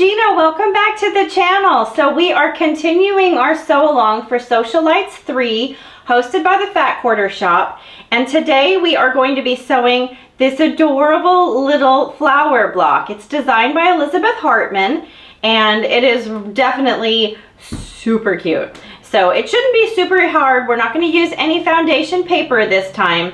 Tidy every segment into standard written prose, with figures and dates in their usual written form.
Gina, welcome back to the channel. So we are continuing our sew along for Sewcialites 3, hosted by the Fat Quarter Shop. And today we are going to be sewing this adorable little flower block. It's designed by Elizabeth Hartman, and it is definitely super cute. So it shouldn't be super hard. We're not going to use any foundation paper this time.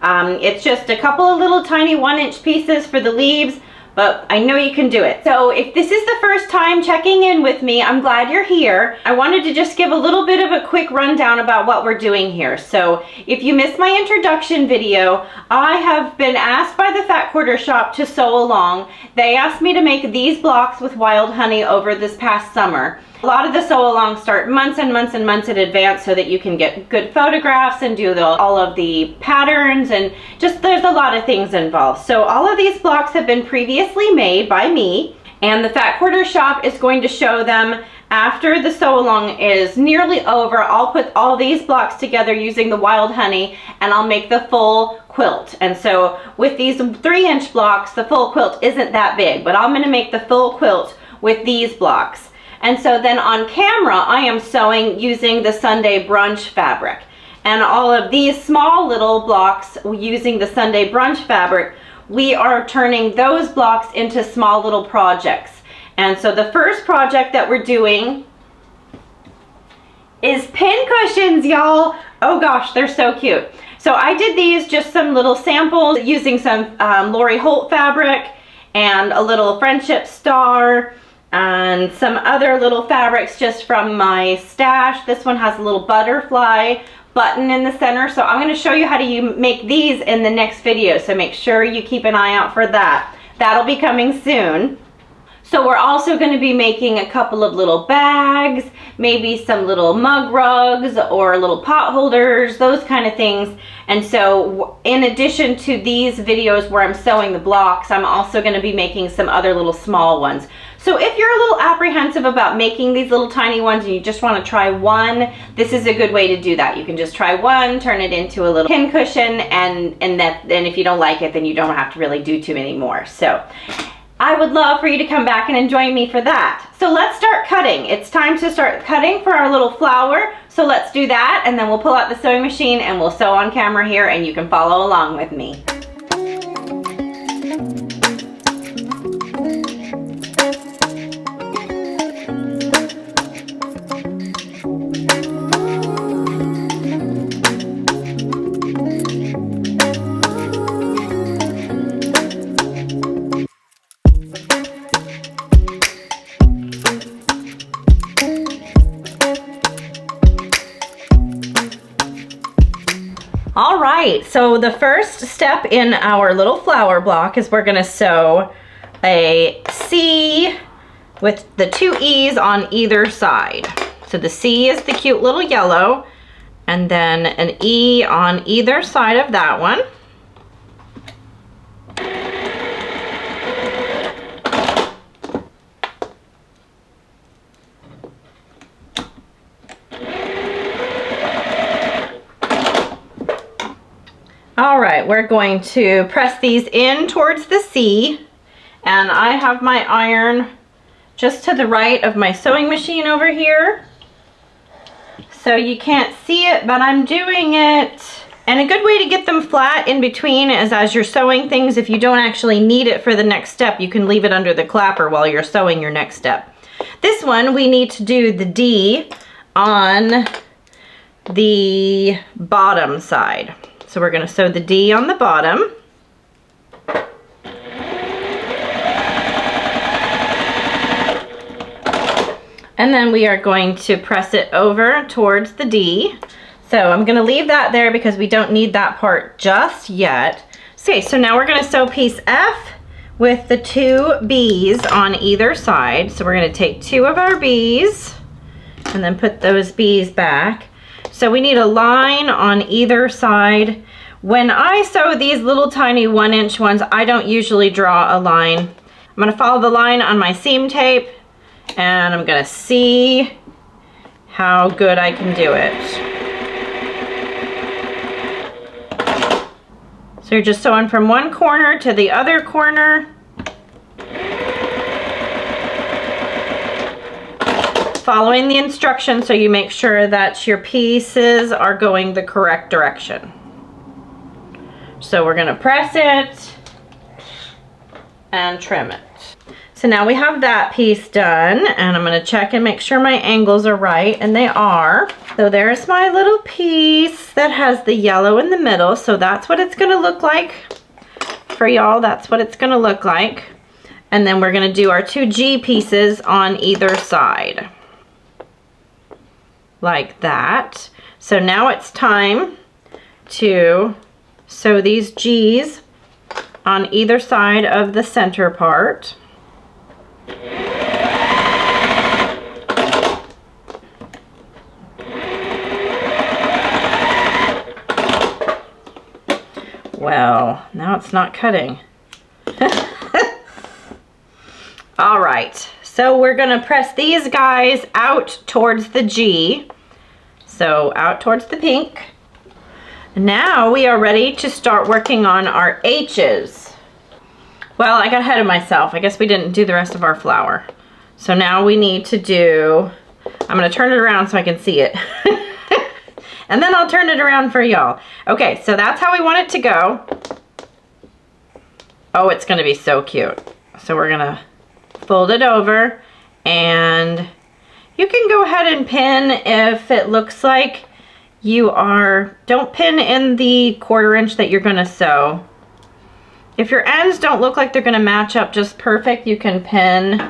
It's just a couple of little tiny 1-inch pieces for the leaves, but I know you can do it. So if this is the first time checking in with me, I'm glad you're here. I wanted to just give a little bit of a quick rundown about what we're doing here. So if you missed my introduction video, I have been asked by the Fat Quarter Shop to sew along. They asked me to make these blocks with wild honey over this past summer. A lot of the sew alongs start months and months and months in advance so that you can get good photographs and do all of the patterns, and just there's a lot of things involved. So all of these blocks have been previously made by me, and the Fat Quarter Shop is going to show them after the sew along is nearly over. I'll put all these blocks together using the wild honey, and I'll make the full quilt. And so with these 3-inch blocks, the full quilt isn't that big, but I'm going to make the full quilt with these blocks. And so then on camera, I am sewing using the Sunday Brunch fabric. And all of these small little blocks using the Sunday Brunch fabric, we are turning those blocks into small little projects. And so the first project that we're doing is pin cushions, y'all. Oh gosh, they're so cute. So I did these just some little samples using some Lori Holt fabric and a little friendship star and some other little fabrics just from my stash. This one has a little butterfly button in the center. So I'm going to show you how to make these in the next video. So make sure you keep an eye out for that. That'll be coming soon. So we're also going to be making a couple of little bags, maybe some little mug rugs or little pot holders, those kind of things. And so in addition to these videos where I'm sewing the blocks, I'm also going to be making some other little small ones. So if you're a little apprehensive about making these little tiny ones and you just want to try one, this is a good way to do that. You can just try one, turn it into a little pin cushion, and if you don't like it, then you don't have to really do too many more. So I would love for you to come back and join me for that. So let's start cutting. It's time to start cutting for our little flower. So let's do that, and then we'll pull out the sewing machine and we'll sew on camera here, and you can follow along with me. All right, so the first step in our little flower block is we're gonna sew a C with the 2 E's on either side. So the C is the cute little yellow, and then an E on either side of that one. All right, we're going to press these in towards the C, and I have my iron just to the right of my sewing machine over here. So you can't see it, but I'm doing it. And a good way to get them flat in between is as you're sewing things, if you don't actually need it for the next step, you can leave it under the clapper while you're sewing your next step. This one, we need to do the D on the bottom side. So we're going to sew the D on the bottom. And then we are going to press it over towards the D. So I'm going to leave that there because we don't need that part just yet. Okay, so now we're going to sew piece F with the 2 B's on either side. So we're going to take 2 of our B's and then put those B's back. So we need a line on either side. When I sew these little tiny 1-inch ones, I don't usually draw a line. I'm going to follow the line on my seam tape, and I'm going to see how good I can do it. So you're just sewing from one corner to the other corner. following the instructions so you make sure that your pieces are going the correct direction. So we're gonna press it and trim it. So now we have that piece done, and I'm gonna check and make sure my angles are right, and they are. So there's my little piece that has the yellow in the middle, so that's what it's gonna look like for y'all. That's what it's gonna look like. And then we're gonna do our 2 G pieces on either side. Like that. So now it's time to sew these G's on either side of the center part. Well, now it's not cutting. All right, so we're gonna press these guys out towards the G. So out towards the pink. Now we are ready to start working on our H's. Well, I got ahead of myself. I guess we didn't do the rest of our flower. So now we need to do, I'm gonna turn it around so I can see it. And then I'll turn it around for y'all. Okay, so that's how we want it to go. Oh, it's gonna be so cute. So we're gonna fold it over, and you can go ahead and pin if it looks like you are, don't pin in the 1/4 inch that you're gonna sew. If your ends don't look like they're gonna match up just perfect, you can pin.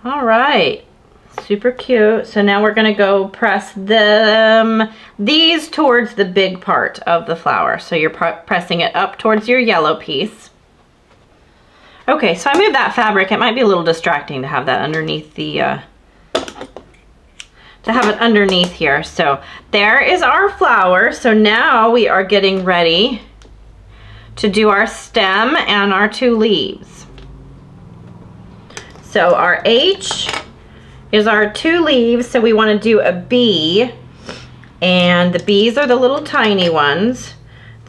All right, super cute. So now we're gonna go press these towards the big part of the flower. So you're pressing it up towards your yellow piece. Okay, so I moved that fabric. It might be a little distracting to have that underneath the, to have it underneath here. So there is our flower. So now we are getting ready to do our stem and our 2 leaves. So our H is our 2 leaves, so we want to do a B, and the B's are the little tiny ones.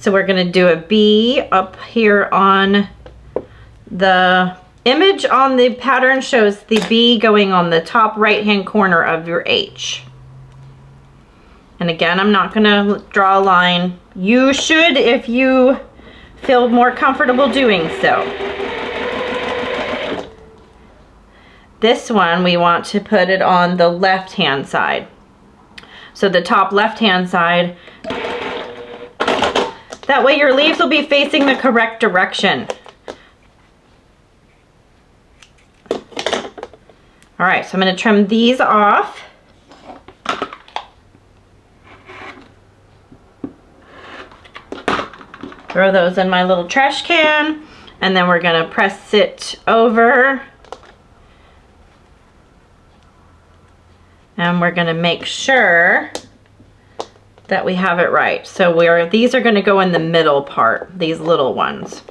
So we're going to do a B up here on the image on the pattern shows the B going on the top right hand corner of your H. And again, I'm not going to draw a line. You should if you feel more comfortable doing so. This one, we want to put it on the left-hand side. So the top left-hand side. That way your leaves will be facing the correct direction. All right, so I'm gonna trim these off. Throw those in my little trash can, and then we're gonna press it over. And we're gonna make sure that we have it right. So these are gonna go in the middle part, these little ones.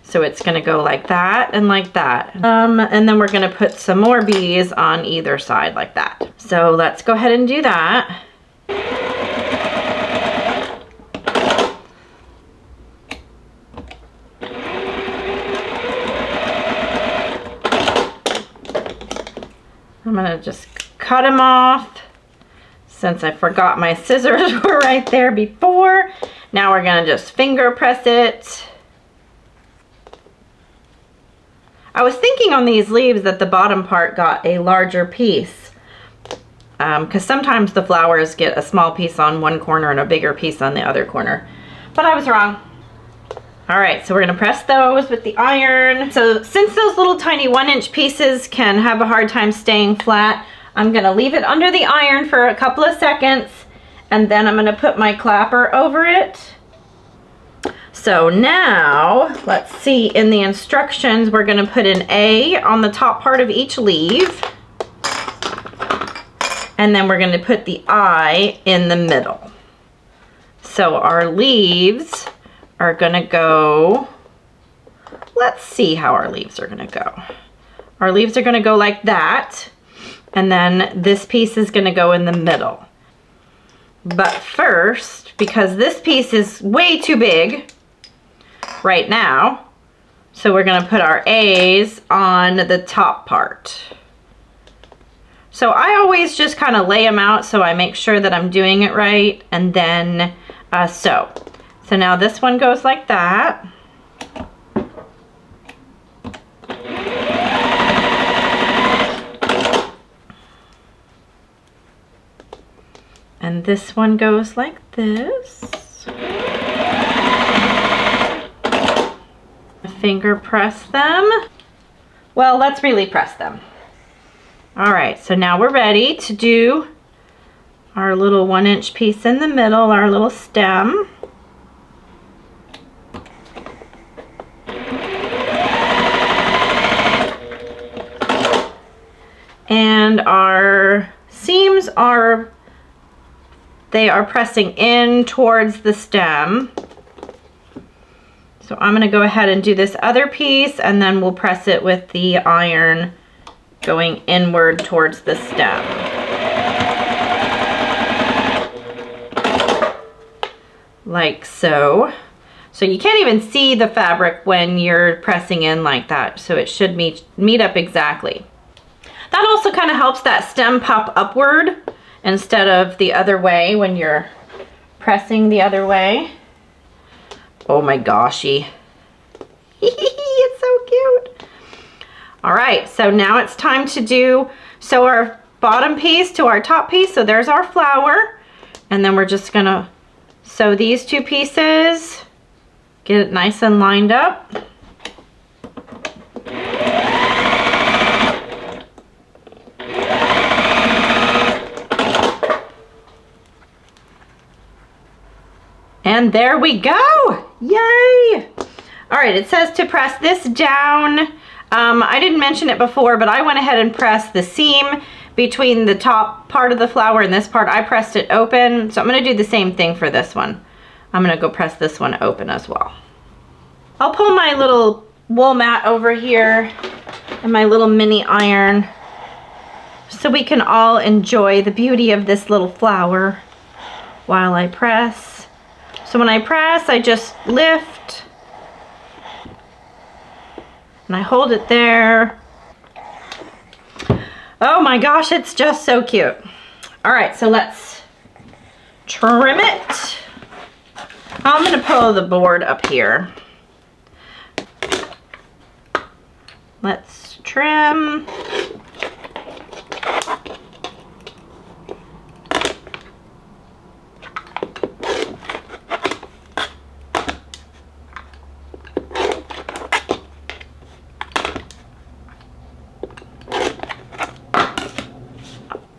So it's gonna go like that and like that. And then we're gonna put some more bees on either side like that. So let's go ahead and do that. I'm gonna just cut them off since I forgot my scissors were right there before. Now we're gonna just finger press it. I was thinking on these leaves that the bottom part got a larger piece because sometimes the flowers get a small piece on one corner and a bigger piece on the other corner, but I was wrong. All right, so we're gonna press those with the iron. So since those little tiny 1-inch pieces can have a hard time staying flat, I'm gonna leave it under the iron for a couple of seconds, and then I'm gonna put my clapper over it. So now, let's see, in the instructions, we're gonna put an A on the top part of each leaf, and then we're gonna put the I in the middle. So our leaves are gonna go, let's see how our leaves are gonna go. Our leaves are gonna go like that, and then this piece is gonna go in the middle. But first, because this piece is way too big right now, so we're gonna put our A's on the top part. So I always just kind of lay them out so I make sure that I'm doing it right, and then sew. So now this one goes like that. And this one goes like this. Finger press them. Well, let's really press them. All right, so now we're ready to do our little 1-inch piece in the middle, our little stem. And our seams are, they are pressing in towards the stem. So I'm gonna go ahead and do this other piece, and then we'll press it with the iron going inward towards the stem. Like so. So you can't even see the fabric when you're pressing in like that, so it should meet up exactly. That also kind of helps that stem pop upward instead of the other way when you're pressing the other way. Oh my goshy. It's so cute. All right, so now it's time to sew our bottom piece to our top piece. So there's our flower. And then we're just gonna sew these two pieces, get it nice and lined up. And there we go, yay! All right, it says to press this down. I didn't mention it before, but I went ahead and pressed the seam between the top part of the flower and this part. I pressed it open, so I'm gonna do the same thing for this one. I'm gonna go press this one open as well. I'll pull my little wool mat over here and my little mini iron so we can all enjoy the beauty of this little flower while I press. So when I press, I just lift and I hold it there. Oh my gosh, it's just so cute. All right, so let's trim it. I'm gonna pull the board up here. Let's trim.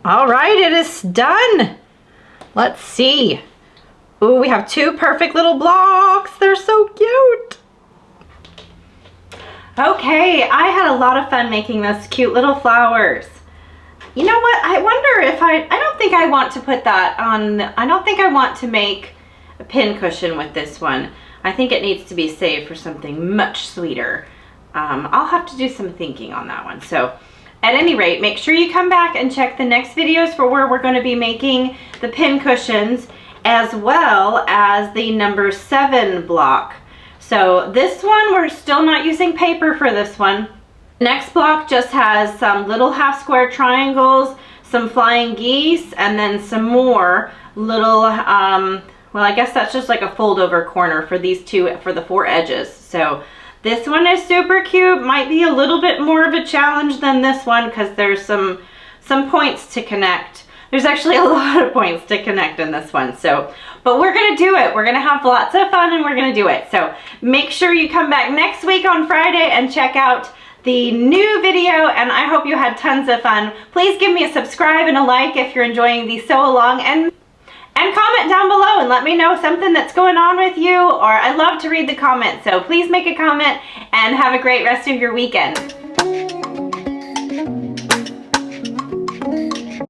All right, it is done. Let's see. Ooh, we have two perfect little blocks. They're so cute. Okay, I had a lot of fun making those cute little flowers. You know what? I wonder if I don't think I want to put that on, I don't think I want to make a pin cushion with this one. I think it needs to be saved for something much sweeter. I'll have to do some thinking on that one. So at any rate, make sure you come back and check the next videos for where we're going to be making the pin cushions, as well as the number 7 block. So this one, we're still not using paper for this one. Next block just has some little half square triangles, some flying geese, and then some more little, well, I guess that's just like a fold over corner for these two, for the 4 edges. So this one is super cute. Might be a little bit more of a challenge than this one because there's some points to connect. There's actually a lot of points to connect in this one. So, but we're gonna do it. We're gonna have lots of fun and we're gonna do it. So make sure you come back next week on Friday and check out the new video, and I hope you had tons of fun. Please give me a subscribe and a like if you're enjoying the sew along, and comment down below and let me know something that's going on with you, or I love to read the comments, so please make a comment and have a great rest of your weekend.